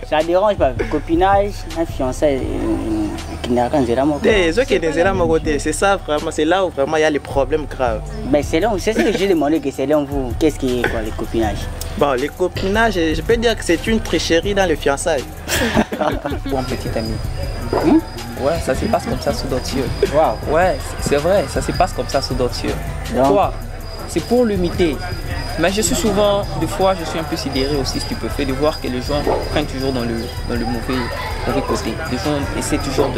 Ça dérange pas. Copinage, un fiancé qui n'a rien de c'est ça vraiment, c'est là où vraiment il y a les problèmes graves. Mais c'est ce que j'ai demandé, que c'est là vous. Qu'est-ce qui est quoi, les copinages? Bon, les copinages, je peux dire que c'est une tricherie dans le fiançailles. Pour un petit ami. Ouais, ça se passe comme ça sous d'autres yeux. Wow. Ouais, c'est vrai, ça se passe comme ça sous d'autres yeux. Pourquoi? C'est pour l'imiter. Mais je suis souvent, des fois, je suis un peu sidéré aussi, stupéfait, de voir que les gens prennent toujours dans le mauvais côté. Les gens essaient toujours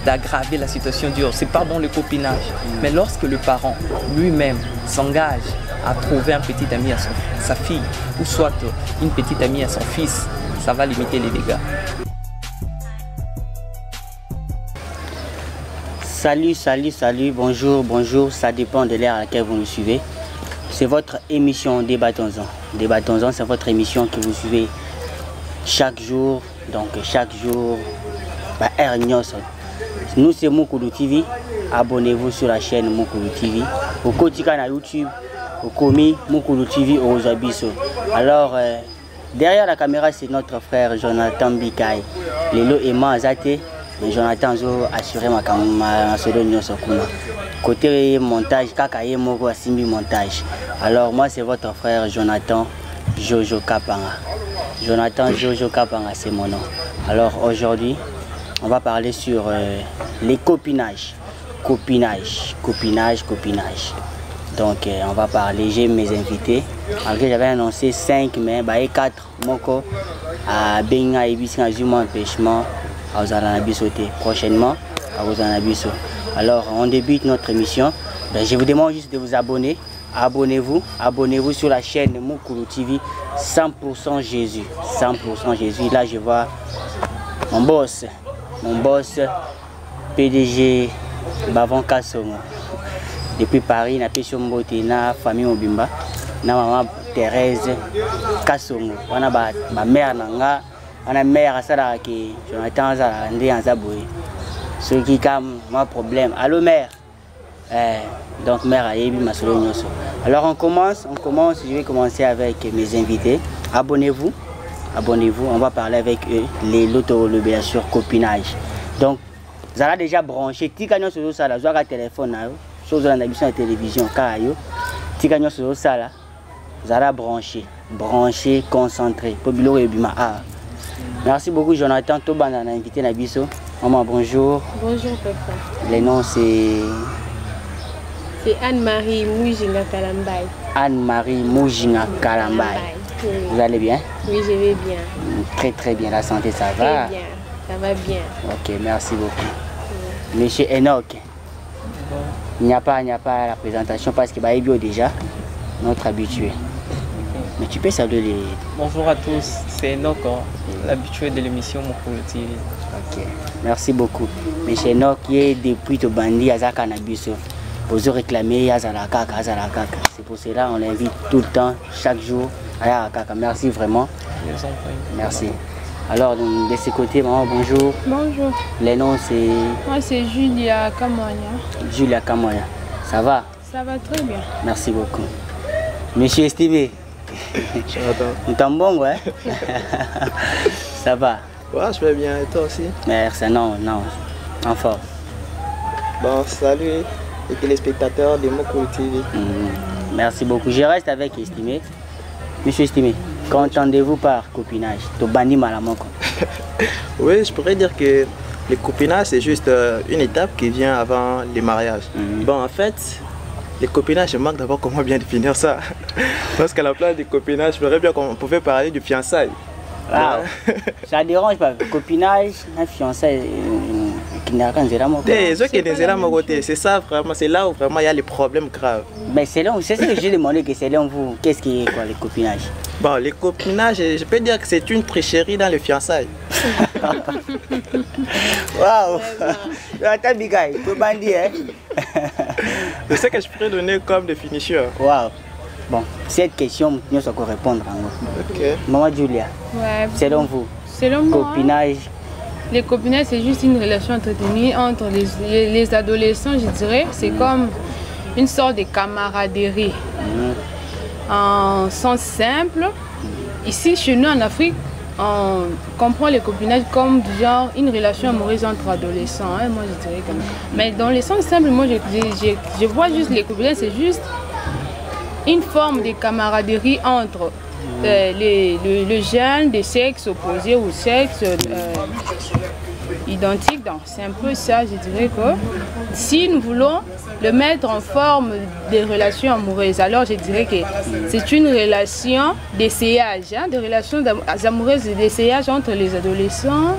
d'aggraver la situation dure. C'est pas bon le copinage. Mais lorsque le parent lui-même s'engage à trouver un petit ami à sa fille, ou soit une petite amie à son fils, ça va limiter les dégâts. Salut, bonjour, ça dépend de l'ère à laquelle vous nous suivez. C'est votre émission Débattons-en. Débattons-en, c'est votre émission que vous suivez chaque jour. Donc chaque jour, Air Nyos. Nous c'est Mukulu TV. Abonnez-vous sur la chaîne Mukulu TV. Au quotidien à YouTube, au Komi Mukulu TV aux Abisso. Alors derrière la caméra c'est notre frère Jonathan Bikai. Lelo et Azate. Jonathan zo assuré ma solo Nyos Kuna. Côté montage, Kakaye Mogo Simbi montage. Alors moi c'est votre frère Jonathan Jojo Kapanga. Jonathan Jojo Kapanga c'est mon nom. Alors aujourd'hui on va parler sur les copinages. Copinage. Donc on va parler, j'ai mes invités. Après j'avais annoncé 5 mais 4 Moko à Benga et Bissin Azuma empêchement à Ozanabisoté. Prochainement à Ozanabiso. Alors on débute notre émission. Je vous demande juste de vous abonner. Abonnez-vous sur la chaîne Mukulu TV 100% Jésus. 100% Jésus. Là je vois mon boss PDG Bavon Kassomo. Depuis Paris, na Pesho Mbote, na famille Obimba, na maman Thérèse Kassomo. On a ma mère nanga, on a mère à ça qui Jonathan Zalande en Zaboué. Ce qui comme moi problème. Allô mère. Donc mère a ébi ma solo Nyoso. Alors on commence, je vais commencer avec mes invités. Abonnez-vous, on va parler avec eux, le bien sûr copinage. Donc vous avez déjà branché, Tikagnon sur ça, vous avez un téléphone, vous avez la télévision, Tikagnon sur ça, vous avez branché, concentré. Merci beaucoup Jonathan, Toban a invité Nabiso. Maman, bonjour. Bonjour papa. Le nom c'est... C'est Anne-Marie Moujinga Kalambay. Anne-Marie Moujinga Kalambay. Oui. Vous allez bien? Oui, je vais bien. Très bien, la santé ça va? Très bien, ça va bien. Ok, merci beaucoup. Oui. Monsieur Enoch, il n'y a pas la présentation parce qu'il va être déjà notre habitué. Mais tu peux saluer les... Bonjour à tous, c'est Enoch, l'habitué de l'émission Mukulu TV. Ok, merci beaucoup. Monsieur Enoch, qui est depuis le bandit à Zakanabiso. Vous réclamer Azalakaka. C'est pour cela qu'on l'invite tout le temps, chaque jour à Yazalakaka. Merci vraiment. Merci. Alors de ce côté, maman, bonjour. Bonjour. Les noms c'est... Moi c'est Julia Kamoya. Julia Kamoya. Ça va? Ça va très bien. Merci beaucoup. Monsieur estimé. Nous sommes bons, ouais. Ça va? Ouais, je vais bien. Et toi aussi? Merci, non. En forme. Bon, salut les téléspectateurs de Mukulu TV. Merci beaucoup. Je reste avec Estimé. Monsieur Estimé, qu'entendez-vous par copinage? Oui, je pourrais dire que le copinage c'est juste une étape qui vient avant le mariage. Bon, en fait, le copinage, je manque d'abord comment bien définir ça. Parce qu'à la place du copinage, je voudrais bien qu'on pouvait parler du fiançailles. Wow. Ça dérange pas. Copinage, un fiançailles qui n'a rien de c'est ça vraiment, c'est là où vraiment il y a les problèmes graves. Mais c'est ce que j'ai demandé, que c'est là vous. Qu'est-ce qui est quoi les copinages? Bon, les copinages, je peux dire que c'est une tricherie dans le fiançailles. Waouh! Attends, Bigai, tu m'as dit, hein? C'est ce que je pourrais donner comme définition. Waouh! Bon, cette question, nous allons répondre. Ok. Maman Julia, Ouais. selon vous, Selon moi, copinage. les copinages c'est juste une relation entretenue entre les adolescents, je dirais. C'est comme une sorte de camaraderie. En sens simple, ici chez nous en Afrique, on comprend le copinage comme genre une relation amoureuse entre adolescents. Hein, moi, je dirais comme ça. Mais dans le sens simple, moi, je vois juste le copinage, c'est juste une forme de camaraderie entre le jeune de sexe opposé ou sexe identique. Donc, c'est un peu ça, je dirais que si nous voulons le mettre en forme de relation amoureuse, alors je dirais que c'est une relation d'essayage, hein, de relations amoureuses et d'essayage entre les adolescents.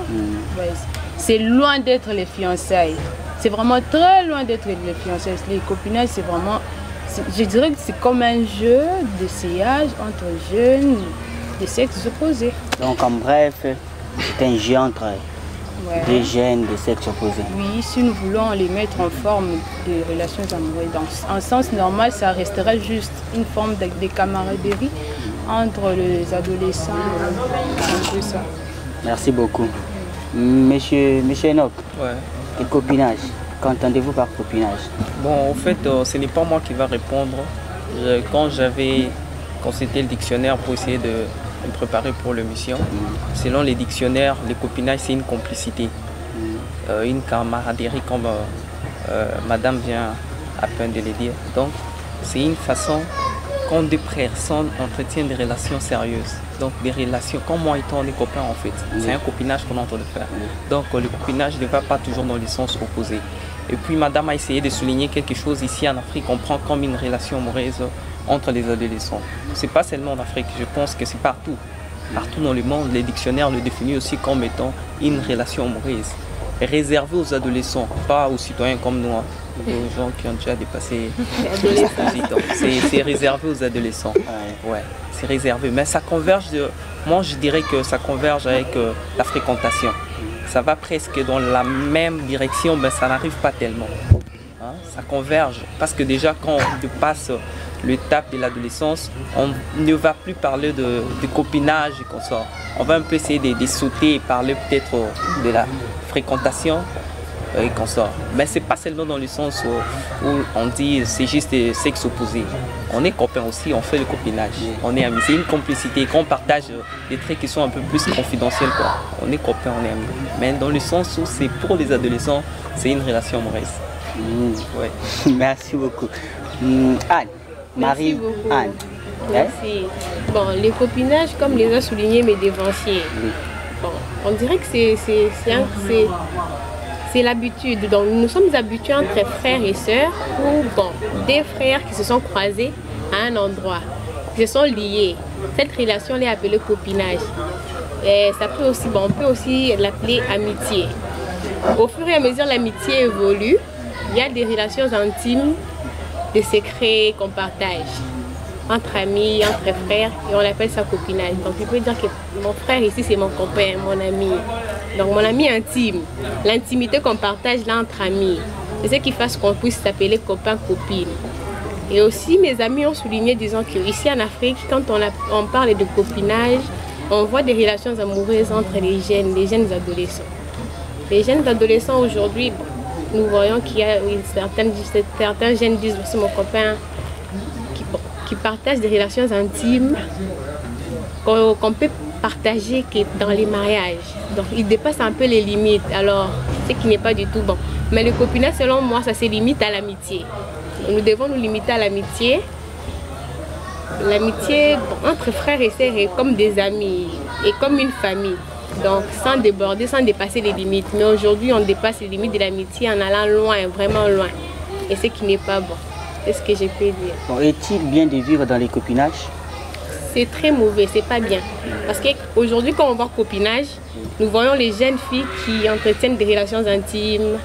Ouais, c'est loin d'être les fiançailles. C'est vraiment très loin d'être les fiançailles. Les copinages, c'est vraiment, je dirais que c'est comme un jeu d'essayage entre jeunes de sexes opposés. Donc, en bref, c'est un jeu entre des jeunes de sexe opposé. Oui, si nous voulons les mettre en forme de relations amoureuses, en sens normal, ça resterait juste une forme de camaraderie entre les adolescents. C'est ça. Merci beaucoup. Monsieur Enoch, le copinage, qu'entendez-vous par copinage? Bon, en fait, ce n'est pas moi qui va répondre. Quand j'avais consulté le dictionnaire pour essayer de me préparer pour l'émission, selon les dictionnaires, le copinage, c'est une complicité, une camaraderie, comme madame vient à peine de le dire. Donc, c'est une façon quand deux personnes entretiennent des relations sérieuses. Donc, des relations, comme moi et toi, on est copains en fait. C'est un copinage qu'on est en train de faire. Donc, le copinage ne va pas toujours dans le sens opposé. Et puis, madame a essayé de souligner quelque chose ici en Afrique, on prend comme une relation amoureuse entre les adolescents. Ce n'est pas seulement en Afrique, je pense que c'est partout. Partout dans le monde, les dictionnaires le définissent aussi comme étant une relation amoureuse. Réservée aux adolescents, pas aux citoyens comme nous, hein, aux gens qui ont déjà dépassé les 18 ans. C'est réservé aux adolescents. Ouais, c'est réservé. Mais ça converge, moi je dirais que ça converge avec la fréquentation. Ça va presque dans la même direction, mais ça n'arrive pas tellement. Hein, ça converge. Parce que déjà, quand on passe l'étape de l'adolescence, on ne va plus parler de copinage et qu'on sort. On va un peu essayer de sauter et parler peut-être de la fréquentation et qu'on sort. Mais c'est pas seulement dans le sens où on dit c'est juste des sexes opposés. On est copains aussi, on fait le copinage. On est amis. C'est une complicité. Quand on partage des traits qui sont un peu plus confidentiels, quoi. On est copains, on est amis. Mais dans le sens où c'est pour les adolescents, c'est une relation amoureuse. Ouais. Merci beaucoup. Anne. Marie-Anne. Merci. Bon, les copinages, comme les a souligné mes dévanciers, bon, on dirait que c'est l'habitude. Donc, nous sommes habitués entre frères et sœurs, ou bon, des frères qui se sont croisés à un endroit, qui se sont liés. Cette relation est appelée copinage. Et ça peut aussi, bon, on peut aussi l'appeler amitié. Au fur et à mesure l'amitié évolue, il y a des relations intimes, des secrets qu'on partage entre amis, entre frères, et on appelle ça copinage. Donc je peux dire que mon frère ici c'est mon copain, mon ami. Donc mon ami intime, l'intimité qu'on partage là entre amis, c'est ce qui fait qu'on puisse s'appeler copain, copine. Et aussi mes amis ont souligné disant qu'ici en Afrique, quand on parle de copinage, on voit des relations amoureuses entre les jeunes adolescents. Les jeunes adolescents aujourd'hui, nous voyons qu'il y a certains jeunes disent c'est mon copain qui partagent des relations intimes qu'on peut partager dans les mariages. Donc ils dépassent un peu les limites, alors ce qui n'est pas du tout bon. Mais le copinage selon moi ça se limite à l'amitié. Nous devons nous limiter à l'amitié. L'amitié entre frères et sœurs est comme des amis et comme une famille. Donc sans déborder, sans dépasser les limites. Mais aujourd'hui on dépasse les limites de l'amitié en allant loin, vraiment loin. Et ce qui n'est pas bon. C'est ce que je peux dire. Bon, est-il bien de vivre dans les copinages? C'est très mauvais, c'est pas bien. Parce qu'aujourd'hui quand on voit copinage, nous voyons les jeunes filles qui entretiennent des relations intimes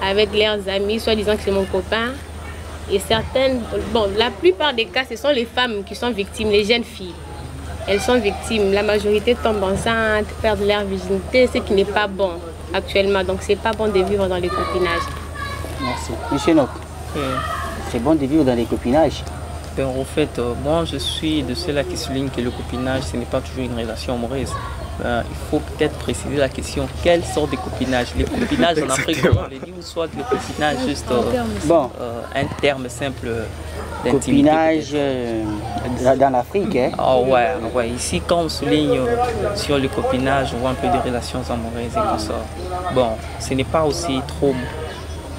avec leurs amis, soit disant que c'est mon copain. Et certaines, bon, la plupart des cas, ce sont les femmes qui sont victimes, les jeunes filles. Elles sont victimes. La majorité tombent enceintes, perdent leur virginité, ce qui n'est pas bon actuellement. Donc c'est pas bon de vivre dans les copinages. Merci. Monsieur Nok, c'est bon de vivre dans les copinages? Ben, en fait, moi je suis de ceux-là qui soulignent que le copinage, ce n'est pas toujours une relation amoureuse. Il faut peut-être préciser la question, quelle sorte de copinage? Les copinages en Afrique, on les dit, ou soit le copinage juste un terme simple Copinage dans l'Afrique, hein? Oh ouais. Ici, quand on souligne sur le copinage, on voit un peu de relations amoureuses et tout ça. Bon, ce n'est pas aussi trop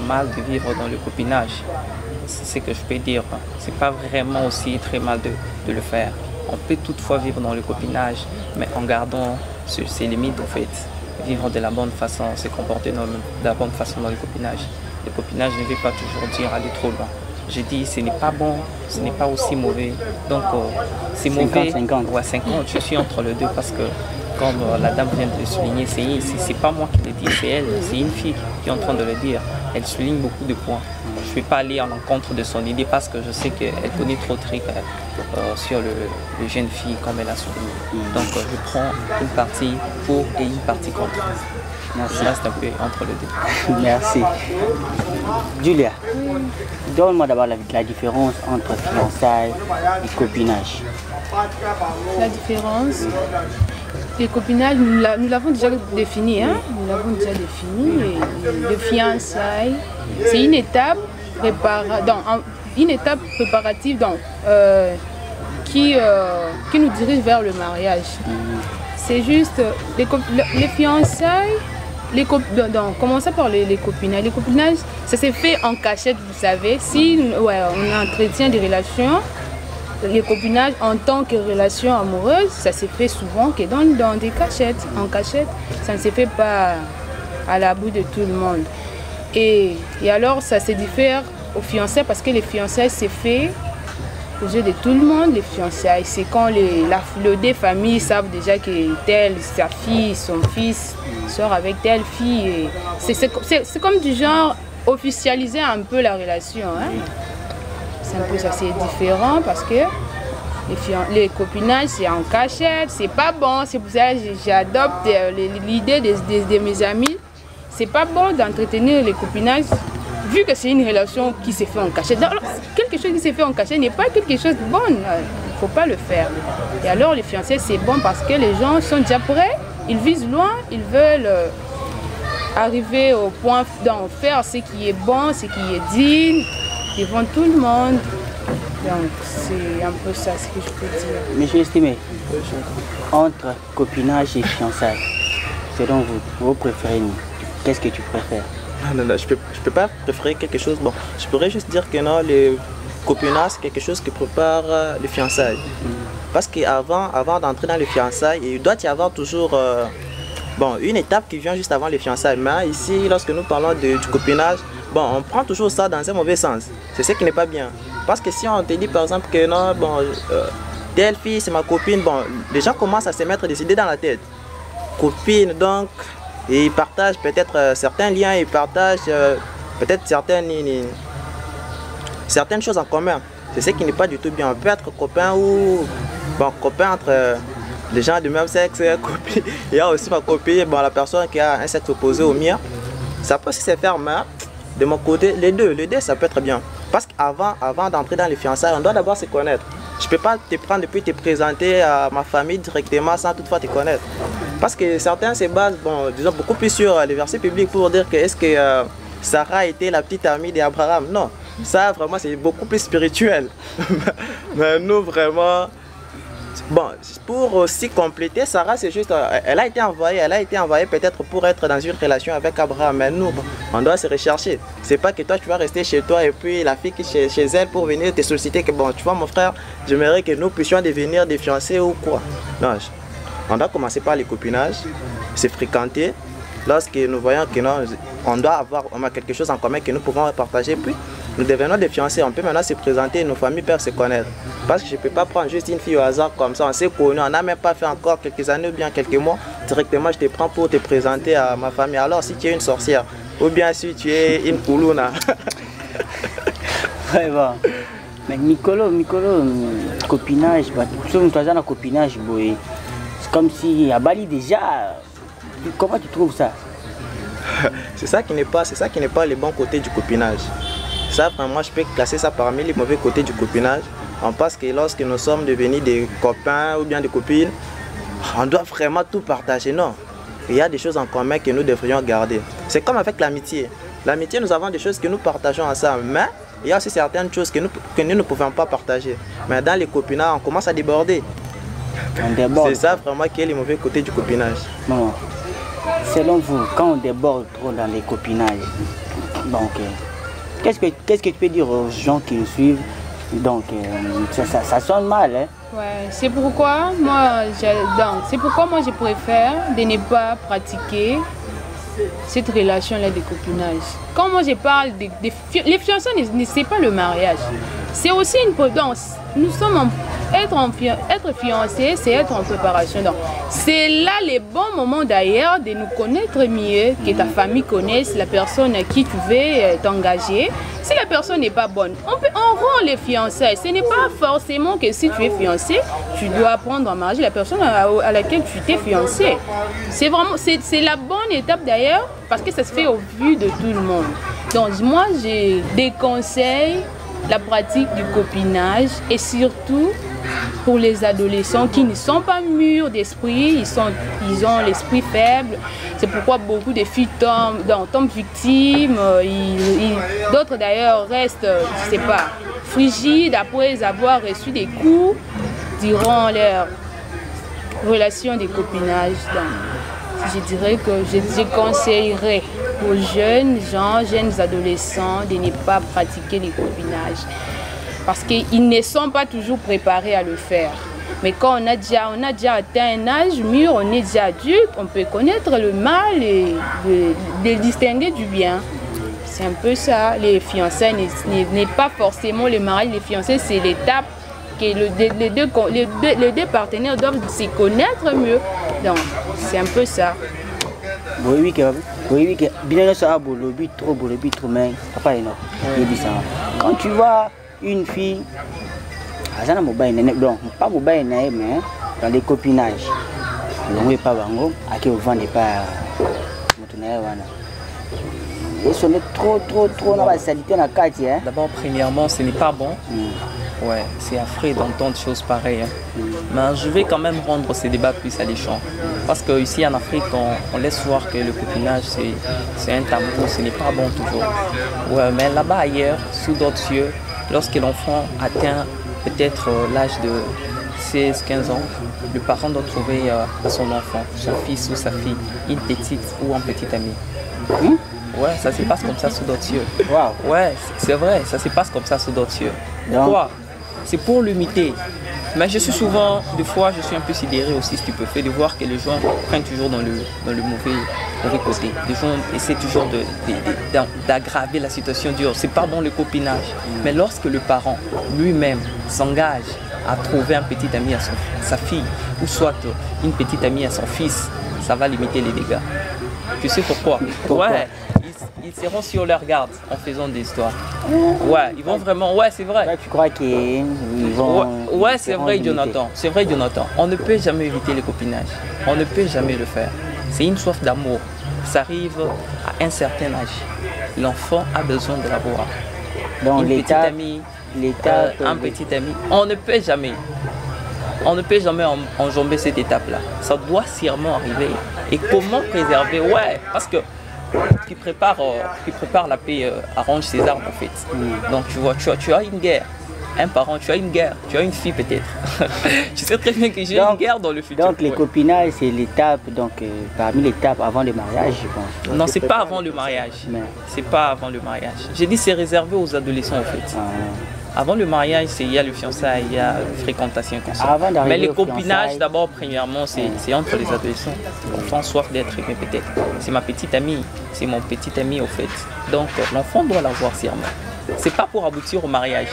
mal de vivre dans le copinage. C'est ce que je peux dire. C'est pas vraiment aussi très mal de le faire. On peut toutefois vivre dans le copinage, mais en gardant ses limites, en fait. Vivre de la bonne façon, se comporter de la bonne façon dans le copinage. Le copinage ne veut pas toujours dire aller trop loin. Je dis, ce n'est pas bon, ce n'est pas aussi mauvais. Donc, c'est mauvais. 50-50. Ouais, 50, je suis entre les deux parce que, comme la dame vient de le souligner, c'est pas moi qui le dis, c'est elle. C'est une fille qui est en train de le dire. Elle souligne beaucoup de points. Je ne vais pas aller à l'encontre de son idée parce que je sais qu'elle connaît trop de trucs sur les jeunes filles comme elle a souligné. Donc, je prends une partie pour et une partie contre. Merci. Je reste un peu entre les deux. Merci. Julia, donne-moi d'abord la différence entre fiançailles et copinage. La différence, les copinages, nous l'avons déjà défini. Hein? Nous l'avons déjà défini. Et le fiançailles, c'est une étape préparative qui nous dirige vers le mariage. C'est juste les fiançailles. Commençons par les copinages. Les copinages, ça s'est fait en cachette, vous savez. Si on entretient des relations, les copinages en tant que relation amoureuse, ça s'est fait souvent que dans des cachettes. En cachette, ça ne se fait pas à la bout de tout le monde. Et alors, ça se diffère aux fiançailles parce que les fiançailles, c'est fait aux yeux de tout le monde. Les fiançailles, c'est quand les deux familles savent déjà que telle, sa fille, son fils sort avec telle fille. C'est comme du genre officialiser un peu la relation. Hein? C'est un peu ça, c'est différent parce que les copinages, c'est en cachette, c'est pas bon. C'est pour ça que j'adopte l'idée de mes amis. C'est pas bon d'entretenir les copinages vu que c'est une relation qui s'est fait en cachette. Alors, quelque chose qui s'est fait en cachette n'est pas quelque chose de bon. Il ne faut pas le faire. Et alors, les fiancés, c'est bon parce que les gens sont déjà prêts. Ils visent loin. Ils veulent arriver au point d'en faire ce qui est bon, ce qui est digne, devant tout le monde. Donc, c'est un peu ça ce que je peux dire. Monsieur estimé, entre copinage et fiançailles, selon vous préférez qu'est-ce que tu préfères? Non, je peux pas préférer quelque chose. Bon, je pourrais juste dire que non, le copinage, c'est quelque chose qui prépare les fiançailles. Parce qu'avant d'entrer dans les fiançailles, il doit y avoir toujours une étape qui vient juste avant les fiançailles. Mais ici, lorsque nous parlons du copinage, on prend toujours ça dans un mauvais sens. C'est ce qui n'est pas bien. Parce que si on te dit par exemple que non, telle fille c'est ma copine, les gens commencent à se mettre des idées dans la tête. Copine, donc. Et ils partagent peut-être certains liens, ils partagent peut-être certaines choses en commun. C'est ce qui n'est pas du tout bien. On peut être copain ou copain entre les gens du même sexe. Copine. Il y a aussi ma copine, la personne qui a un sexe opposé au mien. Ça peut aussi se faire, mais de mon côté, les deux ça peut être bien. Parce qu'avant d'entrer dans les fiançailles, on doit d'abord se connaître. Je ne peux pas te prendre depuis te présenter à ma famille directement sans toutefois te connaître. Parce que certains se basent, disons, beaucoup plus sur les versets publics pour dire que est-ce que Sarah était la petite amie d'Abraham. Non, ça vraiment c'est beaucoup plus spirituel. Mais nous vraiment, pour aussi compléter, Sarah c'est juste, elle a été envoyée peut-être pour être dans une relation avec Abraham. Mais nous, on doit se rechercher. C'est pas que toi tu vas rester chez toi et puis la fille qui est chez elle pour venir te solliciter que tu vois mon frère, j'aimerais que nous puissions devenir des fiancés ou quoi. Non. On doit commencer par les copinages, se fréquenter. Lorsque nous voyons que non, on a quelque chose en commun que nous pouvons partager, puis nous devenons des fiancés. On peut maintenant se présenter, nos familles peuvent se connaître. Parce que je ne peux pas prendre juste une fille au hasard comme ça, on s'est connus, on n'a même pas fait encore quelques années ou bien quelques mois. Directement, je te prends pour te présenter à ma famille. Alors, si tu es une sorcière, ou bien si tu es une koulouna. Vraiment. Mais Mikolo, copinage, copinage, c'est comme si à Bali déjà. Comment tu trouves ça? C'est ça qui n'est pas le bon côté du copinage. Ça, vraiment, je peux classer ça parmi les mauvais côtés du copinage. On pense que lorsque nous sommes devenus des copains ou bien des copines, on doit vraiment tout partager. Non, il y a des choses en commun que nous devrions garder. C'est comme avec l'amitié. L'amitié, nous avons des choses que nous partageons ensemble, mais il y a aussi certaines choses que nous ne pouvons pas partager. Mais dans les copinages, on commence à déborder. C'est ça vraiment qui est le mauvais côté du copinage. Bon, selon vous, quand on déborde trop dans les copinages, donc, qu'est-ce que tu peux dire aux gens qui nous suivent? Donc, ça sonne mal, hein? Ouais, c'est pourquoi moi je préfère de ne pas pratiquer cette relation-là de copinage. Quand moi je parle les fiançailles, c'est pas le mariage. C'est aussi une prudence. Nous sommes être fiancés, c'est être en préparation. C'est là le bon moment d'ailleurs de nous connaître mieux, que ta famille connaisse la personne à qui tu veux t'engager. Si la personne n'est pas bonne, on rend les fiançailles. Ce n'est pas forcément que si tu es fiancé, tu dois prendre en mariage la personne à laquelle tu t'es fiancé. C'est vraiment, c'est la bonne étape d'ailleurs, parce que ça se fait au vu de tout le monde. Donc moi, je déconseille la pratique du copinage, et surtout pour les adolescents qui ne sont pas mûrs d'esprit, ils ont l'esprit faible. C'est pourquoi beaucoup de filles tombent victimes, d'autres d'ailleurs restent, je sais pas, frigides après avoir reçu des coups durant leur relation de copinage. Donc, je dirais que je conseillerais aux jeunes gens, jeunes adolescents de ne pas pratiquer les copinages. Parce qu'ils ne sont pas toujours préparés à le faire. Mais quand on a déjà atteint un âge mûr, on est déjà adulte, on peut connaître le mal et le distinguer du bien. C'est un peu ça. Les fiançailles n'est pas forcément le mariage. Les fiançailles, c'est l'étape que les deux partenaires doivent se connaître mieux. Donc, c'est un peu ça. Oui, bien ça, trop, mais pas énorme. Quand tu vois une fille, donc pas mobile, mais dans les copinages, on ne pas bango, à qui on vend pas ils sont trop dans la saleté dans la carte. D'abord, premièrement, ce n'est pas bon. Ouais, c'est affreux d'entendre des choses pareilles. Mais je vais quand même rendre ces débats plus alléchants. Parce qu'ici en Afrique, on laisse voir que le copinage, c'est un tabou, ce n'est pas bon toujours. Ouais, mais là-bas ailleurs, sous d'autres cieux, lorsque l'enfant atteint peut-être l'âge de 16-15 ans, le parent doit trouver à son enfant, son fils ou sa fille, une petite ou un petit ami. Ouais, ça se passe comme ça sous d'autres cieux. Wow. Ouais, c'est vrai, ça se passe comme ça sous d'autres cieux. Pourquoi? C'est pour l'imiter. Mais je suis souvent, des fois, je suis un peu sidéré aussi, stupéfait de voir que les gens prennent toujours dans le mauvais côté. Les gens essaient toujours d'aggraver la situation, dire c'est pas bon le copinage. Mais lorsque le parent lui-même s'engage à trouver un petit ami à sa fille, ou soit une petite amie à son fils, ça va limiter les dégâts. Tu sais pourquoi? Ouais, ils seront sur leur garde en faisant des histoires. Ouais, ils vont vraiment. Ouais, c'est vrai. Tu crois qu'ils vont. Ouais, c'est vrai, Jonathan. C'est vrai, Jonathan. On ne peut jamais éviter le copinage. On ne peut jamais le faire. C'est une soif d'amour. Ça arrive à un certain âge. L'enfant a besoin de l'avoir. Donc, une petite amie, un petit ami. On ne peut jamais. On ne peut jamais enjamber cette étape-là. Ça doit sûrement arriver. Et comment préserver? Ouais, parce que qui prépare la paix arrange ses armes en fait. Donc tu vois, tu as une guerre. Un parent, tu as une guerre, tu as une fille peut-être. Tu sais très bien que j'ai une guerre dans le futur. Donc les copinages, c'est l'étape, donc parmi l'étapes avant le mariage, je pense. Non, c'est pas avant le mariage. C'est pas avant le mariage. J'ai dit c'est réservé aux adolescents en fait. Avant le mariage, il y a le fiançailles, il y a la fréquentation comme ça. Mais les copinages, d'abord, premièrement, c'est entre les adolescents. L'enfant soif d'être aimé peut-être. C'est ma petite amie, c'est mon petit ami au fait. Donc l'enfant doit l'avoir sûrement. C'est pas pour aboutir au mariage.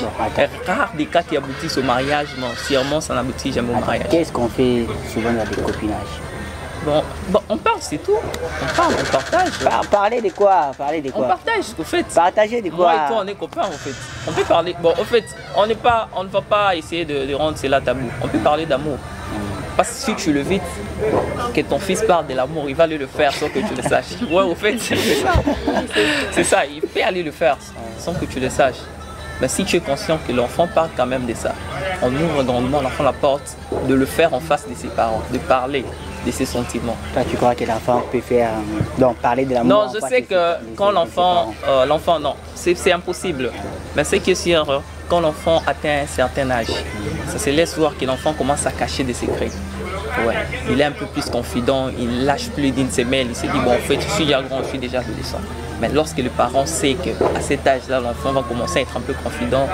Rare des cas qui aboutissent au mariage, non, sûrement ça n'aboutit jamais au mariage. Qu'est-ce qu'on fait souvent dans les copinages? Bon, on parle, c'est tout. On parle, on partage. Parler de quoi? On partage, au fait. Partager de quoi? Moi et toi, on est copains, en fait. On peut parler. Bon, au fait, on ne va pas essayer de rendre cela tabou. On peut parler d'amour. Parce que si tu le vis, que ton fils parle de l'amour, il va aller le faire sans que tu le saches. Ouais, au fait, c'est ça. C'est ça, il peut aller le faire sans que tu le saches. Mais si tu es conscient que l'enfant parle quand même de ça, on ouvre grandement l'enfant la porte de le faire en face de ses parents, de parler de ses sentiments. Toi, tu crois que l'enfant peut faire, donc parler de l'amour? Non, je sais que quand l'enfant, non, c'est impossible. Mais c'est que sûr, quand l'enfant atteint un certain âge, ça se laisse voir que l'enfant commence à cacher des secrets. Ouais. Il est un peu plus confident, il lâche plus d'une semelle, il se dit bon en fait je suis déjà grand, je suis déjà adolescent. Mais lorsque le parent sait qu'à cet âge-là, l'enfant va commencer à être un peu confident,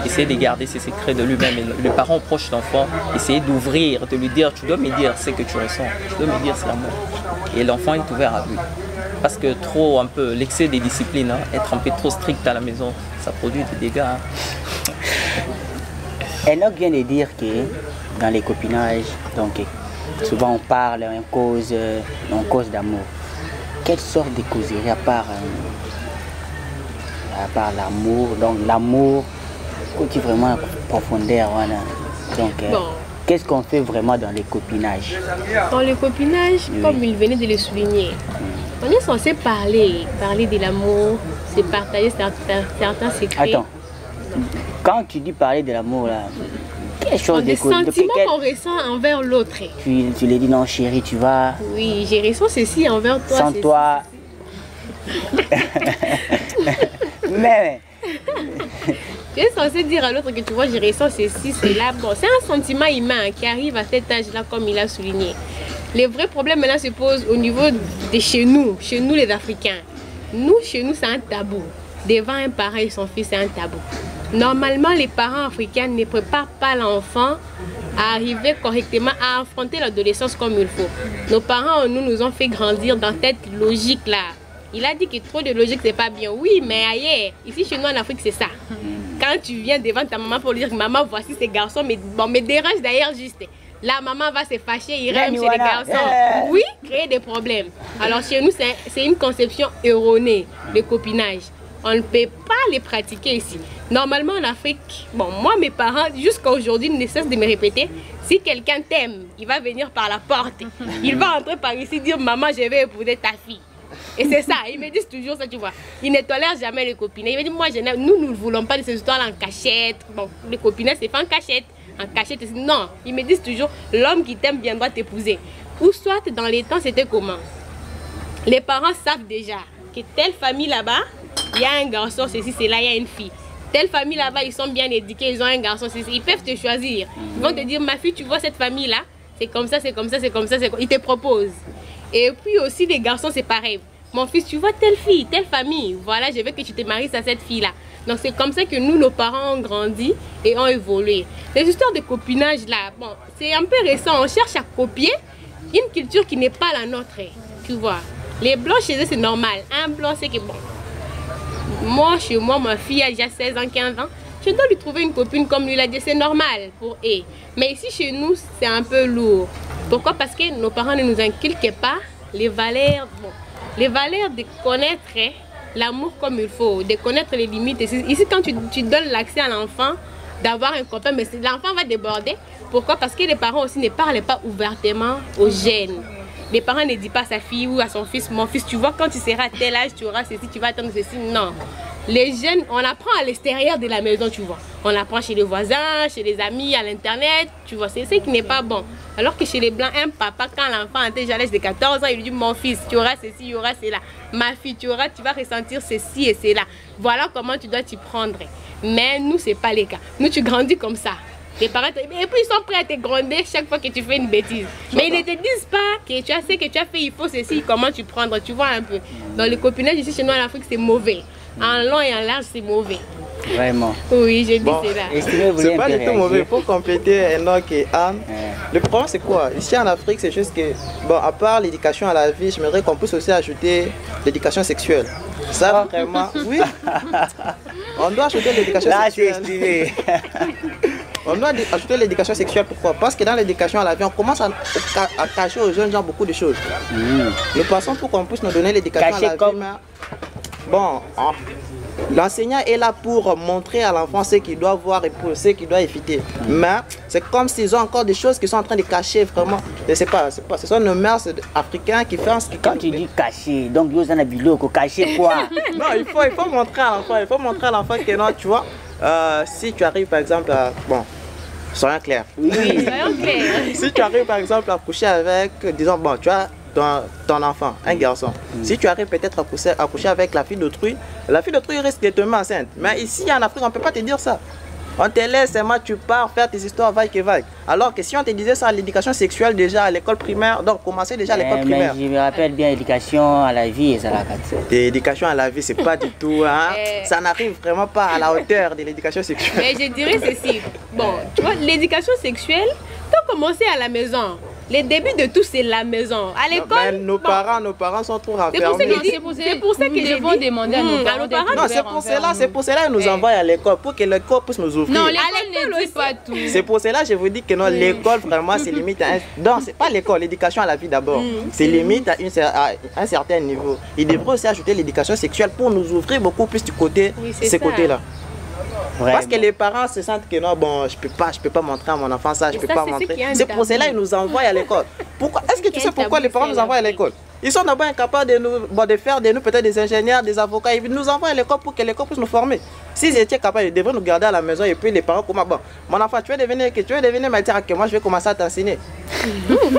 essayer de garder ses secrets de lui-même, et le parent proche de l'enfant, essayer d'ouvrir, de lui dire tu dois me dire ce que tu ressens, tu dois me dire c'est l'amour. Et l'enfant est ouvert à lui. Parce que trop un peu, l'excès des disciplines, hein, être un peu trop strict à la maison, ça produit des dégâts. Hein. Enoch vient de dire que dans les copinages, donc souvent on parle, on cause d'amour. Quelle sorte de causerie à part l'amour? Donc l'amour, côté vraiment profondeur, voilà. Donc qu'est-ce qu'on fait vraiment dans les copinages? Dans le copinage, oui, comme il venait de le souligner, on est censé parler de l'amour, se partager certains secrets. Attends, quand tu dis parler de l'amour là, quelle chose des sentiments qu'on ressent envers l'autre. Tu lui dis non chérie, tu vas. Oui, j'ai ressens ceci envers toi. Sans toi. Mais tu es censé dire à l'autre que tu vois, j'ai ressens ceci, cela. Bon, c'est un sentiment humain qui arrive à cet âge-là, comme il a souligné. Les vrais problèmes maintenant se posent au niveau de chez nous les Africains. Chez nous, c'est un tabou. Devant un parent et son fils, c'est un tabou. Normalement, les parents africains ne préparent pas l'enfant à arriver correctement à affronter l'adolescence comme il faut. Nos parents, nous ont fait grandir dans cette logique-là. Il a dit que trop de logique, c'est pas bien. Oui, mais ailleurs, ici chez nous en Afrique, c'est ça. Quand tu viens devant ta maman pour lui dire, maman, voici ces garçons, mais bon, me dérange d'ailleurs juste. La maman va se fâcher, il rêve chez les garçons. Oui, créer des problèmes. Alors chez nous, c'est une conception erronée de copinage. On ne peut pas les pratiquer ici. Normalement en Afrique, bon, moi mes parents jusqu'à aujourd'hui ne cessent de me répéter, si quelqu'un t'aime, il va venir par la porte. Il va entrer par ici dire maman je vais épouser ta fille. Et c'est ça, ils me disent toujours ça, tu vois. Ils ne tolèrent jamais les copinets. Ils me disent moi nous ne voulons pas de ces histoires en cachette. Bon, les copinets c'est pas en cachette. En cachette, non, ils me disent toujours l'homme qui t'aime viendra t'épouser. Ou soit dans les temps c'était comment? Les parents savent déjà que telle famille là-bas, il y a un garçon, ceci, c'est là, il y a une fille. Telle famille là-bas, ils sont bien éduqués, ils ont un garçon, ceci. Ils peuvent te choisir. Ils vont te dire, ma fille, tu vois cette famille-là, c'est comme ça, c'est comme ça, c'est comme ça, c'est comme ça. Ils te proposent. Et puis aussi, les garçons, c'est pareil. Mon fils, tu vois telle fille, telle famille. Voilà, je veux que tu te maries à cette fille-là. Donc c'est comme ça que nous, nos parents, ont grandi et ont évolué. Les histoires de copinage là, bon, c'est un peu récent. On cherche à copier une culture qui n'est pas la nôtre, tu vois. Les blancs chez eux, c'est normal. Un blanc, c'est que bon. Moi, chez moi, ma fille a déjà 16 ans, 15 ans. Je dois lui trouver une copine comme lui l'a dit, c'est normal pour eux. Mais ici, chez nous, c'est un peu lourd. Pourquoi? Parce que nos parents ne nous inculquent pas les valeurs, bon, les valeurs de connaître l'amour comme il faut, de connaître les limites. Ici, quand tu donnes l'accès à l'enfant d'avoir un copain, mais l'enfant va déborder. Pourquoi? Parce que les parents aussi ne parlent pas ouvertement aux jeunes. Les parents ne disent pas à sa fille ou à son fils, mon fils, tu vois, quand tu seras à tel âge, tu auras ceci, tu vas attendre ceci. Non. Les jeunes, on apprend à l'extérieur de la maison, tu vois. On apprend chez les voisins, chez les amis, à l'internet, tu vois. C'est ce qui n'est pas bon. Alors que chez les blancs, un papa, quand l'enfant a déjà l'âge de 14 ans, il lui dit, mon fils, tu auras ceci, il y aura cela. Ma fille, tu vas ressentir ceci et cela. Voilà comment tu dois t'y prendre. Mais nous, ce n'est pas le cas. Nous, tu grandis comme ça. Les parents, et puis ils sont prêts à te gronder chaque fois que tu fais une bêtise. Mais ils ne te disent pas que tu as ce que tu as fait, il faut ceci, comment tu prendre, tu vois un peu. Dans le copinage ici chez nous en Afrique, c'est mauvais. En long et en large, c'est mauvais. Vraiment. Oui, j'ai dit cela. C'est pas du tout mauvais. Pour compléter Enoch et Anne, le problème c'est quoi? Ici en Afrique, c'est juste que, bon, à part l'éducation à la vie, j'aimerais qu'on puisse aussi ajouter l'éducation sexuelle. Ça, vraiment, oui. On doit ajouter l'éducation sexuelle. On doit ajouter l'éducation sexuelle, pourquoi? Parce que dans l'éducation à la vie, on commence à cacher aux jeunes gens beaucoup de choses. Nous passons pour qu'on puisse nous donner l'éducation à la vie. Bon, l'enseignant est là pour montrer à l'enfant ce qu'il doit voir et pour ce qu'il doit éviter. Mais c'est comme s'ils ont encore des choses qu'ils sont en train de cacher vraiment. Je sais pas, ce sont nos mœurs africains qui font ce qu'ils... Quand tu dis cacher, donc vous en avez cacher quoi? Non, il faut montrer à l'enfant, que non, tu vois. si tu arrives par exemple à... Bon, soyons clairs. Oui, soyons clairs. Si tu arrives par exemple à coucher avec, disons, bon, tu as ton enfant, un garçon. Si tu arrives peut-être à coucher avec la fille d'autrui risque de tomber enceinte. Mais ici en Afrique, on ne peut pas te dire ça. On te laisse seulement, tu pars faire tes histoires vague et vague. Alors que si on te disait ça à l'éducation sexuelle déjà à l'école primaire, donc commencer déjà à l'école primaire. Mais je me rappelle bien l'éducation à la vie et ça la l'éducation à la vie, c'est pas du tout, hein. Ça n'arrive vraiment pas à la hauteur de l'éducation sexuelle. Mais je dirais ceci, bon, tu vois, l'éducation sexuelle doit commencer à la maison. Les débuts de tout, c'est la maison. À l'école, nos parents sont trop renfermés. C'est pour ça que je devons demander à nos parents. Non, c'est pour cela qu'ils nous envoient à l'école, pour que l'école puisse nous ouvrir. Non, l'école ne dit pas tout. C'est pour cela que je vous dis que non, l'école vraiment c'est limite à non, c'est pas l'école, l'éducation à la vie d'abord. C'est limite à un certain niveau. Il devrait aussi ajouter l'éducation sexuelle pour nous ouvrir beaucoup plus du côté, ces côtés-là. Parce que les parents se sentent que non, bon, je peux pas montrer à mon enfant ça, je peux pas montrer. C'est pour cela qu'ils nous envoient à l'école. Pourquoi? Est-ce que tu sais pourquoi les parents nous envoient à l'école? Ils sont d'abord incapables de faire de nous peut-être des ingénieurs, des avocats. Ils nous envoient à l'école pour que l'école puisse nous former. S'ils étaient capables, ils devraient nous garder à la maison et puis les parents comment bon, mon enfant, tu veux devenir matière que moi je vais commencer à t'enseigner.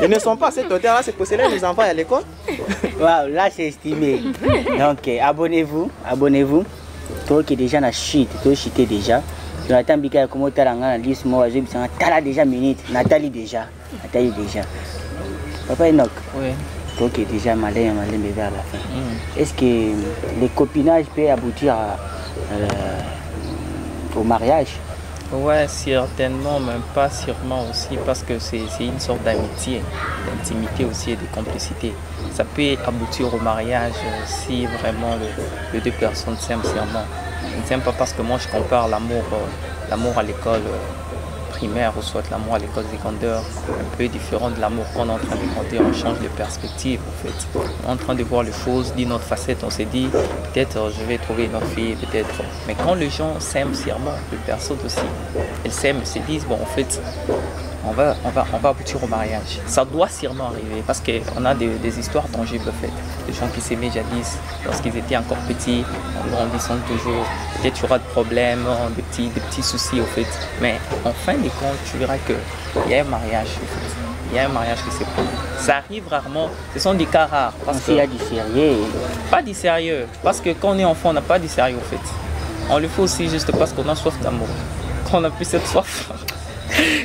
Ils ne sont pas à cette hauteur-là, c'est pour cela qu'ils nous envoient à l'école. Waouh, là c'est estimé. Donc abonnez-vous. Toi qui déjà na shit, toi chité déjà. Jonathan Bika comment talanga na liste moi je bisa tala déjà minute, Nathalie déjà. Papa Enoch. Oui. Toi qui déjà malin vers la fin. Est-ce que le copinage peut aboutir au mariage? Ouais, certainement, même pas sûrement aussi, parce que c'est une sorte d'amitié, d'intimité aussi et de complicité. Ça peut aboutir au mariage si vraiment les deux personnes s'aiment sincèrement. Ils ne s'aiment pas parce que moi je compare l'amour à l'école primaire ou soit l'amour à l'école secondaire, un peu différent de l'amour qu'on est en train de monter. On change de perspective en fait. On est en train de voir les choses d'une autre facette. On s'est dit peut-être je vais trouver une autre fille, peut-être. Mais quand les gens s'aiment sincèrement, les personnes aussi, elles s'aiment, se disent bon en fait on va aboutir au mariage. Ça doit sûrement arriver parce qu'on a des histoires tangibles en fait. Des gens qui s'aimaient jadis lorsqu'ils étaient encore petits, en grandissant toujours. Peut-être qu'il y aura des problèmes, des petits soucis au fait. Mais en fin de compte, tu verras qu'il y a un mariage en fait. Il y a un mariage qui se produit. Ça arrive rarement, ce sont des cas rares. Parce qu'il y a du sérieux. Pas du sérieux. Parce que quand on est enfant, on n'a pas du sérieux en fait. On le fait aussi juste parce qu'on a soif d'amour. Quand on n'a plus cette soif.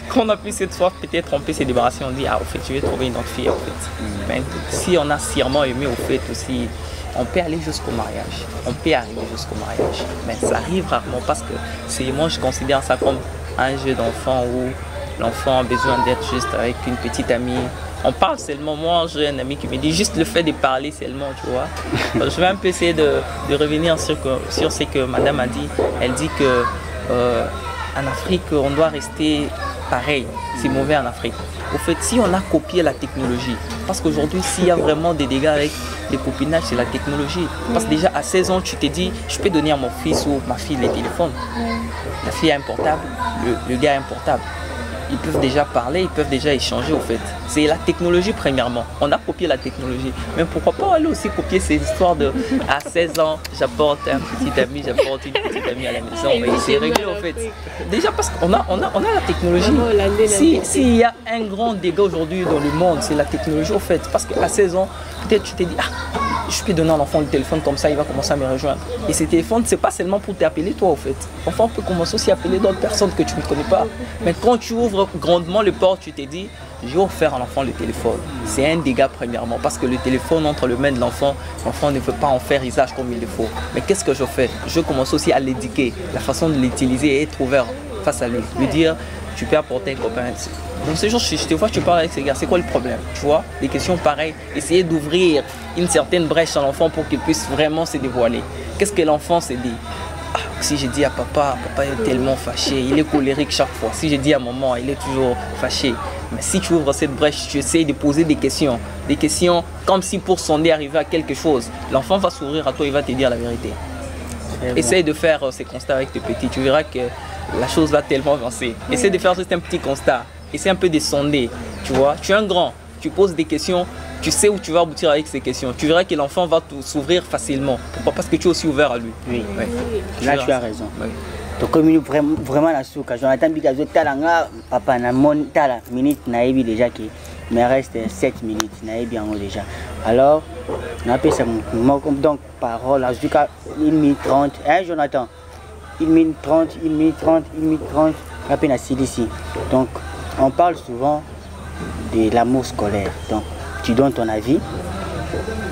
Quand on a plus cette soif, peut-être on peut se débarrasser, on dit ah au fait je vais trouver une autre fille au fait. Mais si on a sciemment aimé au fait aussi, on peut aller jusqu'au mariage. On peut arriver jusqu'au mariage. Mais ça arrive rarement parce que moi je considère ça comme un jeu d'enfant où l'enfant a besoin d'être juste avec une petite amie. On parle seulement, moi j'ai un ami qui me dit juste le fait de parler seulement, tu vois. Je vais un peu essayer de revenir sur ce que madame a dit. Elle dit que en Afrique, on doit rester pareil. C'est mauvais en Afrique. Au fait, si on a copié la technologie, parce qu'aujourd'hui, s'il y a vraiment des dégâts avec les copinages, c'est la technologie. Parce que déjà, à 16 ans, tu te dis, je peux donner à mon fils ou ma fille les téléphones. La fille a un portable, le gars a un portable. Ils peuvent déjà parler, ils peuvent déjà échanger au fait. C'est la technologie premièrement. On a copié la technologie. Mais pourquoi pas aller aussi copier ces histoires de à 16 ans, j'apporte un petit ami, j'apporte une petite amie à la maison. Et c'est réglé au fait. Déjà parce qu'on a la technologie. S'il y a un grand dégât aujourd'hui dans le monde, c'est la technologie au fait. Parce qu'à 16 ans, peut-être tu t'es dit, je peux donner à l'enfant le téléphone comme ça, il va commencer à me rejoindre. Et ce téléphone, c'est pas seulement pour t'appeler toi au fait. L'enfant peut commencer aussi à appeler d'autres personnes que tu ne connais pas. Mais quand tu ouvres grandement le port, tu te dis, je vais offrir à l'enfant le téléphone. C'est un dégât premièrement parce que le téléphone entre les mains de l'enfant ne veut pas en faire usage comme il le faut. Mais qu'est-ce que je fais? Je commence aussi à l'éduquer, la façon de l'utiliser et être ouvert face à lui. Lui dire, tu peux apporter un copain. Donc ce jour, je te vois, tu parles avec ces gars, c'est quoi le problème? Tu vois, des questions pareilles, essayer d'ouvrir une certaine brèche à l'enfant pour qu'il puisse vraiment se dévoiler. Qu'est-ce que l'enfant se dit? Si je dis à papa est tellement fâché, il est colérique chaque fois. Si je dis à maman, il est toujours fâché. Mais si tu ouvres cette brèche, tu essaies de poser des questions comme si pour sonder, arriver à quelque chose. L'enfant va s'ouvrir à toi, il va te dire la vérité. Essaye de faire ces constats avec tes petits, tu verras que la chose va tellement avancer. Essaye de faire juste un petit constat, essaie un peu de sonder, tu vois. Tu es un grand, tu poses des questions, tu sais où tu vas aboutir avec ces questions. Tu verras que l'enfant va s'ouvrir facilement. Pourquoi? Parce que tu es aussi ouvert à lui. Oui, ouais. Là tu as raison. Oui. Tu communiques vraiment la souka. Jonathan Bigazo, talanga, papa, na mon tala, minute, naïbi déjà qui me reste 7 minutes, naïbi en haut déjà. Alors, on appelle ça donc parole, jusqu'à 1 minute 30. Hein, Jonathan? 1 minute 30, 1 minute 30, 1 minute 30, rappelle à ici. Donc, on parle souvent de l'amour scolaire. Donc, tu donnes ton avis.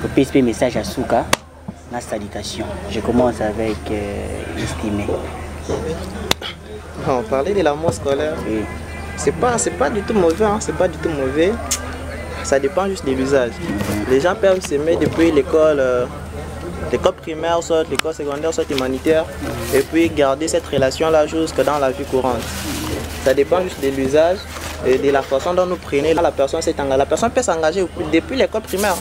Le PSP message à Souka, la salutation. Je commence avec estimé. On parlait de l'amour scolaire. Oui. C'est pas du tout mauvais, hein. C'est pas du tout mauvais. Ça dépend juste de l'usage. Les gens peuvent s'aimer depuis l'école primaire, soit l'école secondaire, soit humanitaire, et puis garder cette relation-là jusque dans la vie courante. Ça dépend juste de l'usage et de la façon dont nous prenons la personne s'est engagée. La personne peut s'engager depuis l'école primaire.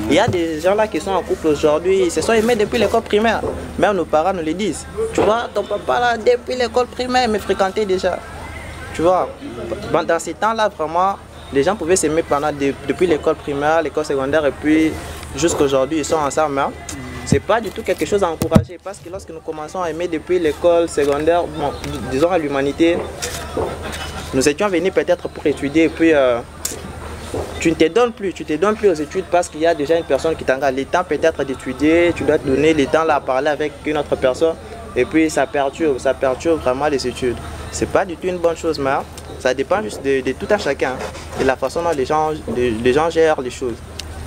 Il y a des gens là qui sont en couple aujourd'hui, ils se sont aimés depuis l'école primaire. Même nos parents nous le disent. Tu vois, ton papa là, depuis l'école primaire, me fréquentait déjà. Tu vois, dans ces temps-là, vraiment, les gens pouvaient s'aimer depuis l'école primaire, l'école secondaire, et puis jusqu'à aujourd'hui, ils sont ensemble. Hein. C'est pas du tout quelque chose à encourager, parce que lorsque nous commençons à aimer depuis l'école secondaire, bon, disons à l'humanité, nous étions venus peut-être pour étudier, et puis tu ne te donnes plus aux études parce qu'il y a déjà une personne qui t'engage. Le temps peut-être d'étudier, tu dois te donner le temps là à parler avec une autre personne, et puis ça perturbe vraiment les études. C'est pas du tout une bonne chose, mais ça dépend juste de tout un chacun, de la façon dont les gens gèrent les choses.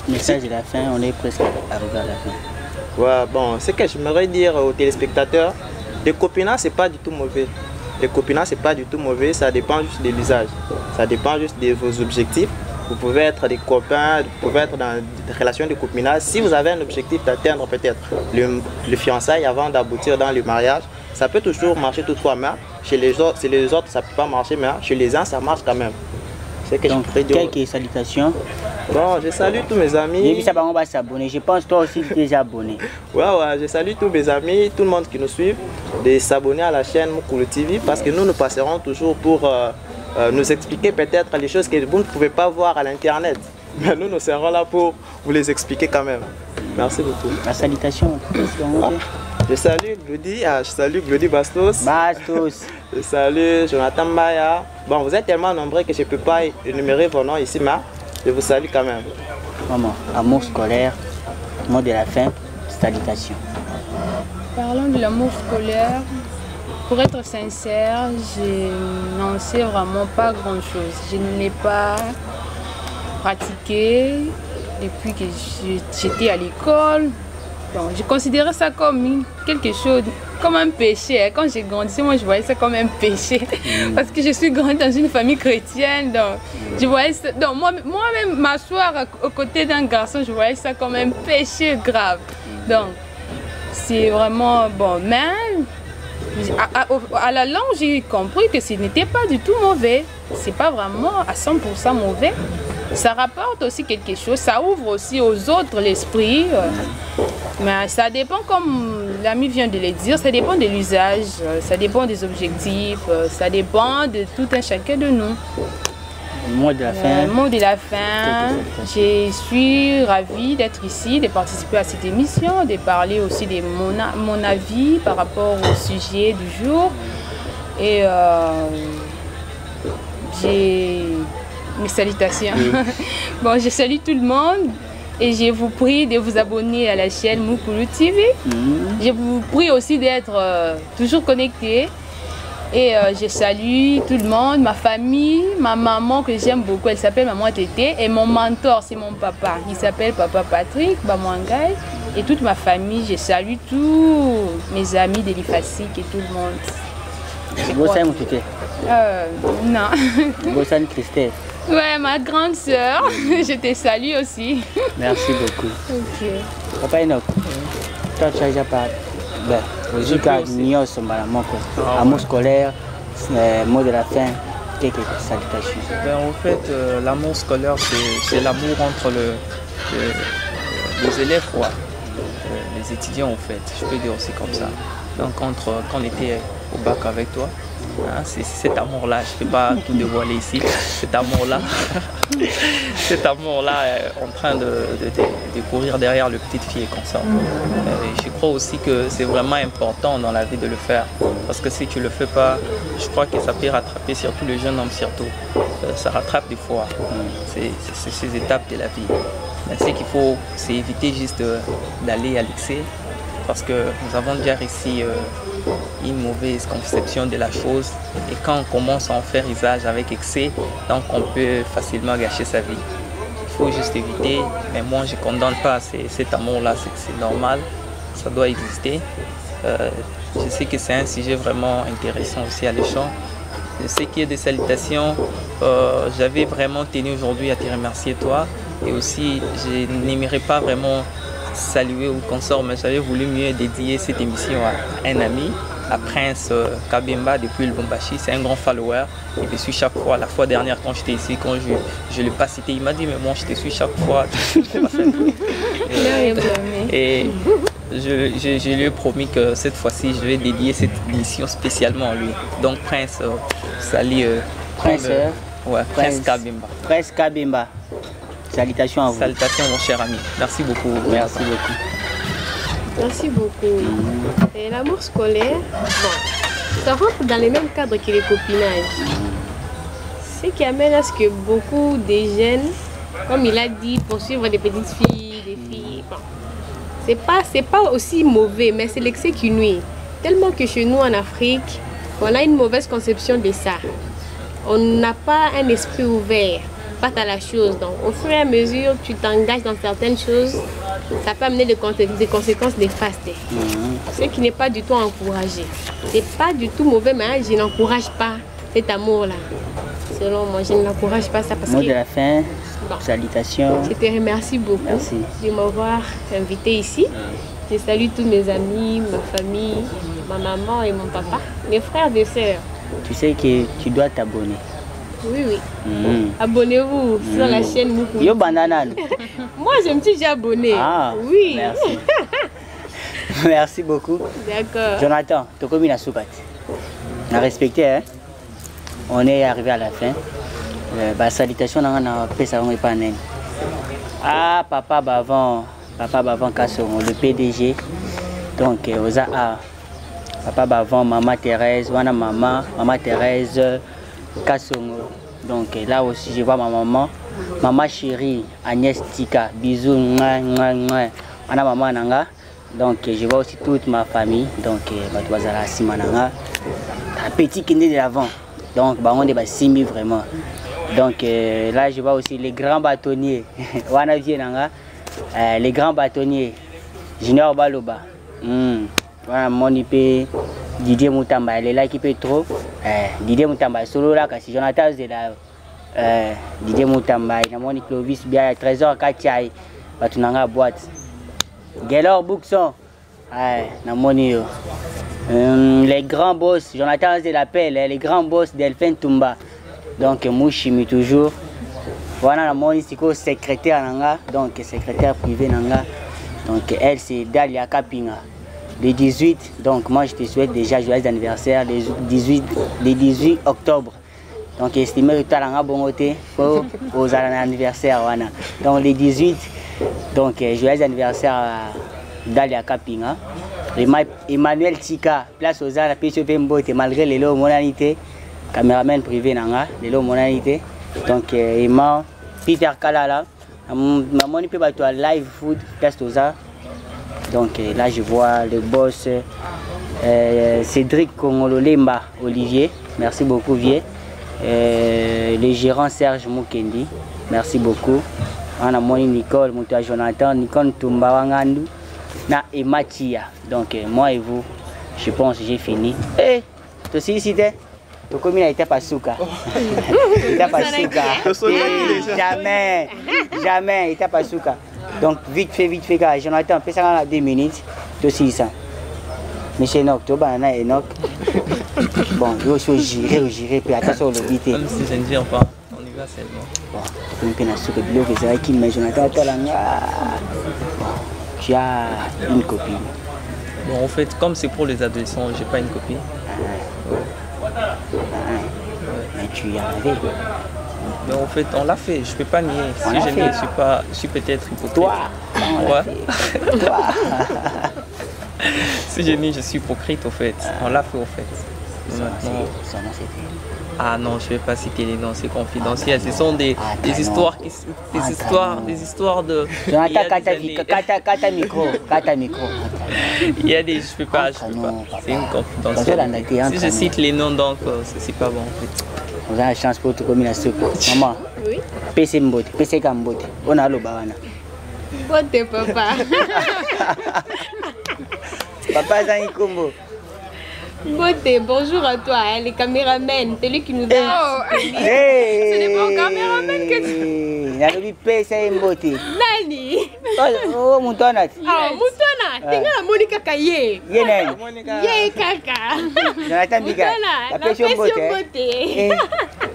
Message de la fin, on est presque arrivé à la fin. Ouais, bon, ce que j'aimerais dire aux téléspectateurs, le copinage c'est pas du tout mauvais. Le copinage c'est pas du tout mauvais, ça dépend juste de l'usage. Ça dépend juste de vos objectifs. Vous pouvez être des copains, vous pouvez être dans des relations de copinage. Si vous avez un objectif d'atteindre peut-être le fiançailles avant d'aboutir dans le mariage, ça peut toujours marcher toutefois, mais chez les autres ça ne peut pas marcher, mais chez les uns ça marche quand même. C'est que donc, je dire. Quelques salutations. Bon, je salue tous mes amis. On va s'abonner. Je pense que toi aussi tu es déjà abonné. Ouais, je salue tous mes amis, tout le monde qui nous suit, de s'abonner à la chaîne Mukulu TV, parce que nous passerons toujours pour nous expliquer peut-être les choses que vous ne pouvez pas voir à l'internet. Mais nous serons là pour vous les expliquer quand même. Merci beaucoup. La salutation. Je salue Glody Bastos. Je salue Jonathan Maya. Bon, vous êtes tellement nombreux que je ne peux pas énumérer vos noms ici, mais je vous salue quand même. Maman, amour scolaire, mot de la fin, salutation. Parlons de l'amour scolaire. Pour être sincère, je n'en sais vraiment pas grand-chose. Je ne l'ai pas pratiqué depuis que j'étais à l'école. Bon, je considérais ça comme quelque chose, comme un péché. Quand j'ai grandi, moi je voyais ça comme un péché. Parce que je suis grandi dans une famille chrétienne. Donc, je voyais ça, donc moi-même, m'asseoir aux côtés d'un garçon, je voyais ça comme un péché grave. Donc, c'est vraiment bon. Mais à la longue, j'ai compris que ce n'était pas du tout mauvais. C'est pas vraiment à 100% mauvais. Ça rapporte aussi quelque chose, ça ouvre aussi aux autres l'esprit. Mais ça dépend, comme l'ami vient de le dire, ça dépend de l'usage, ça dépend des objectifs, ça dépend de tout un chacun de nous. Mot de la fin. Mot de la fin. Je suis ravie d'être ici, de participer à cette émission, de parler aussi de mon avis par rapport au sujet du jour. Et j'ai mes salutations. Oui. Bon, je salue tout le monde et je vous prie de vous abonner à la chaîne Mukulu TV. Je vous prie aussi d'être toujours connectés. Et je salue tout le monde, ma famille, ma maman que j'aime beaucoup, elle s'appelle Maman Tété. Et mon mentor, c'est mon papa, il s'appelle Papa Patrick Bamwangai. Et toute ma famille, je salue tous mes amis de l'IFASIC et tout le monde. C'est beau ça, mon Tété? Non. Beau ça, Christelle. Ouais, ma grande sœur, je te salue aussi. Merci beaucoup. Ok. Papa Enoch, toi tu as déjà parlé. Amour scolaire, mot de la fin, quelques salutations. En fait, l'amour scolaire, c'est l'amour entre les élèves, quoi. Les étudiants, en fait, je peux dire aussi comme ça. Donc, quand on était au bac avec toi, hein, c'est cet amour-là, je ne peux pas tout dévoiler ici, cet amour-là. cet amour-là est en train de courir derrière le petite fille comme ça. Je crois aussi que c'est vraiment important dans la vie de le faire. Parce que si tu ne le fais pas, je crois que ça peut rattraper, surtout le jeune homme surtout. Ça rattrape des fois. C'est ces étapes de la vie. Mais ce qu'il faut, c'est éviter juste d'aller à l'excès. Parce que nous avons déjà réussi une mauvaise conception de la chose. Et quand on commence à en faire usage avec excès, donc on peut facilement gâcher sa vie. Il faut juste éviter. Mais moi, je ne condamne pas cet amour-là. C'est normal. Ça doit exister. Je sais que c'est un sujet vraiment intéressant aussi à l'échange. Je sais qu'il y a des salutations. J'avais vraiment tenu aujourd'hui à te remercier toi. Et aussi, je n'aimerais pas vraiment saluer ou consort, mais j'avais voulu mieux dédier cette émission à un ami, à Prince Kabemba depuis le Lubumbashi. C'est un grand follower. Il me suit chaque fois. La fois dernière, quand j'étais ici, quand je ne l'ai pas cité, il m'a dit, mais moi, je te suis chaque fois. Et je lui ai promis que cette fois-ci, je vais dédier cette émission spécialement à lui. Donc, Prince, salut. Prince Kabemba. Prince Kabemba. Salutations à vous. Salutations, mon cher ami. Merci beaucoup. Merci beaucoup. Merci beaucoup. Et l'amour scolaire, bon, ça rentre dans les mêmes cadres que les copinages. Ce qui amène à ce que beaucoup de jeunes, comme il a dit, poursuivre des petites filles, des filles. Bon, c'est pas aussi mauvais, mais c'est l'excès qui nuit. Tellement que chez nous en Afrique, on a une mauvaise conception de ça. On n'a pas un esprit ouvert à la chose. Donc, au fur et à mesure, tu t'engages dans certaines choses, ça peut amener des conséquences néfastes. Ce qui n'est pas du tout encouragé. C'est pas du tout mauvais, mais je n'encourage pas cet amour-là. Selon moi, je ne l'encourage pas ça parce mot que... de la fin, salutations. Je te remercie beaucoup de m'avoir invité ici. Je salue tous mes amis, ma famille, ma maman et mon papa, mes frères et sœurs. Tu sais que tu dois t'abonner. Oui, oui. Abonnez-vous sur la chaîne Moukou. Yo banana. Moi, je me suis déjà abonné. Ah, oui. Merci. Merci beaucoup. D'accord. Jonathan, tu as commis la soupatte. On a respecté, hein? On est arrivé à la fin. Salutations dans la paix, ah, Papa Bavon Kasson, le PDG. Donc, Papa Bavon, Maman Thérèse, Maman Thérèse. Kassongo. Donc là aussi je vois ma maman chérie Agnès Tika, bisous, ana maman nanga. Donc je vois aussi toute ma famille, donc Batouazala Simananga, petit kinde de l'avant, donc on est simi vraiment. Donc là je vois aussi les grands bâtonniers, wana nanga, les grands bâtonniers, Junior Baloba, voilà mon IP. Didier Moutamba, elle est là qui peut trop. Didier Moutamba, solo là, si Jonathan est là. Didier Moutamba, il y a mon Clovis, bien, Trésor Katiaï, Batunanga boîte. Gaylor Boukson, les grands boss, Jonathan est l'appel, les grands boss Delphine Tumba. Donc, Mouchimi toujours. Voilà, mon secrétaire Nanga, donc secrétaire privé Nanga. Donc, elle, c'est Dalia Kapinga. Le 18, donc moi je te souhaite déjà joyeux anniversaire, le 18 octobre. Donc estimé que tu as un bon côté pour aux anniversaires. Donc le 18, donc joyeux anniversaire à Dalia Kapinga. Emmanuel Tika, place aux arts, PCP Mbote, malgré les lots monanité, caméraman privé Nanga, les lots monanité. Donc Emma, Peter Kalala, maman peut battre live food, place aux arts. Donc là je vois le boss Cédric Kongololemba Olivier, merci beaucoup Vieux. Le gérant Serge Moukendi, merci beaucoup. On a moni Nicole, Mouta Jonathan, Nicole Tumbawangandu, na Ematia. Donc moi et vous, je pense que j'ai fini. Eh, toi aussi ici t'es? Ton commune a été pas souka. Il t'a pas souka. Jamais, jamais, il t'a pas souka. Donc vite fait, car Jonathan, fais ça en 2 minutes, toi aussi ça. Monsieur Enoch, tu vas Enoch. Bon, je vais gérer, puis attention le vite. Même si je ne viens pas, on y va seulement. Bon, tu peux souka, que c'est qui, mais Jonathan, tu as une copine. Bon, en fait, comme c'est pour les adolescents, j'ai pas une copine. Mais tu y en avais. Mais en fait, on l'a fait, je peux pas nier. Si je nie, je suis peut-être hypocrite. Toi, ouais. Toi. Si je nie, je suis hypocrite, au fait. On l'a fait, au fait. Maintenant... Ah non, je ne vais pas citer les noms, c'est confidentiel. Ce sont des histoires de... Jonathan, kata micro. Il y a des... Je peux pas. C'est une confidentielle. Si je cite les noms, donc, c'est pas bon, en fait. Vous avez la chance pour tout comme il a ce coup. Maman. Oui. PC Mbote, PC Kambote. On a le bawana. Bote, papa. Papa Zani Kombo. Beauté, bonjour à toi, hein, les caméramans, c'est lui qui nous a... Hey. Ce n'est pas un caméraman que tu... Il a le PC Mbote. Nani? Oh, Moutona. Ah, Moutona, t'es là, Monica Kaye. Yé, Nani. Yé, Kaka. Jonathan Biga. La passion beauté.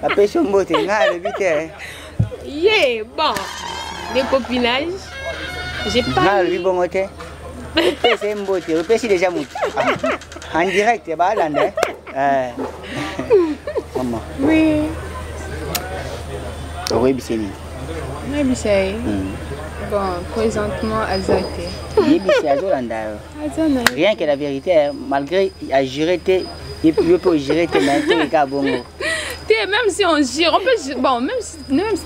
La passion beauté, le but. Yé, bon, des copinages, j'ai pas... Le bon côté. C'est une beauté, le PC déjà monté. En direct, c'est pas là, maman. Oui. Oui, Bisseni. Oui, Bisseni. Bon, présentement, Azate. Oui, Bisseni, Azolanda. Rien que la vérité, malgré à gérer, il peut gérer tes mains, tous les cas, bon. Même si on gère, on peut, bon, même si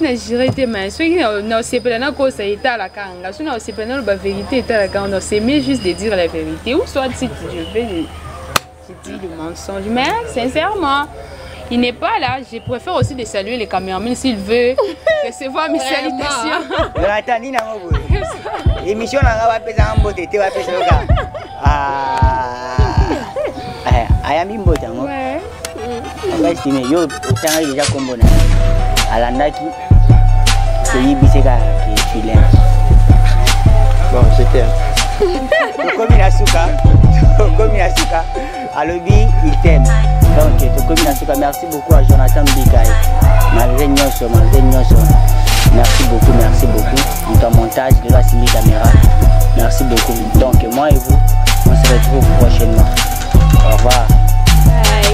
on a géré tes mains, ceux qui n'ont pas la cause, ça est à la kanga, ceux qui n'ont pas la vérité, c'est à la kanga, c'est mieux juste de dire la vérité. Ou soit si je dis le mensonge, mais sincèrement, il n'est pas là. Je préfère aussi de saluer les caméramans s'il veut recevoir mes salutations. Attends, Nina, l'émission n'a pas pesé en beauté, tu vas faire ça. Ayami Mbote, ouais. On va estimer, yo, autant déjà comme bon. Alandaki, c'est Yibiseka qui est filé. Bon, c'était. Tokomi Nasuka, Alobi, il t'aime. Donc, Tokomi Nasuka, merci beaucoup à Jonathan Bigaï. Malgré Nyoso. Merci beaucoup. Dans ton montage de la Simi Caméra. Merci beaucoup. Donc, moi et vous, on se retrouve prochainement. Au revoir. Bye.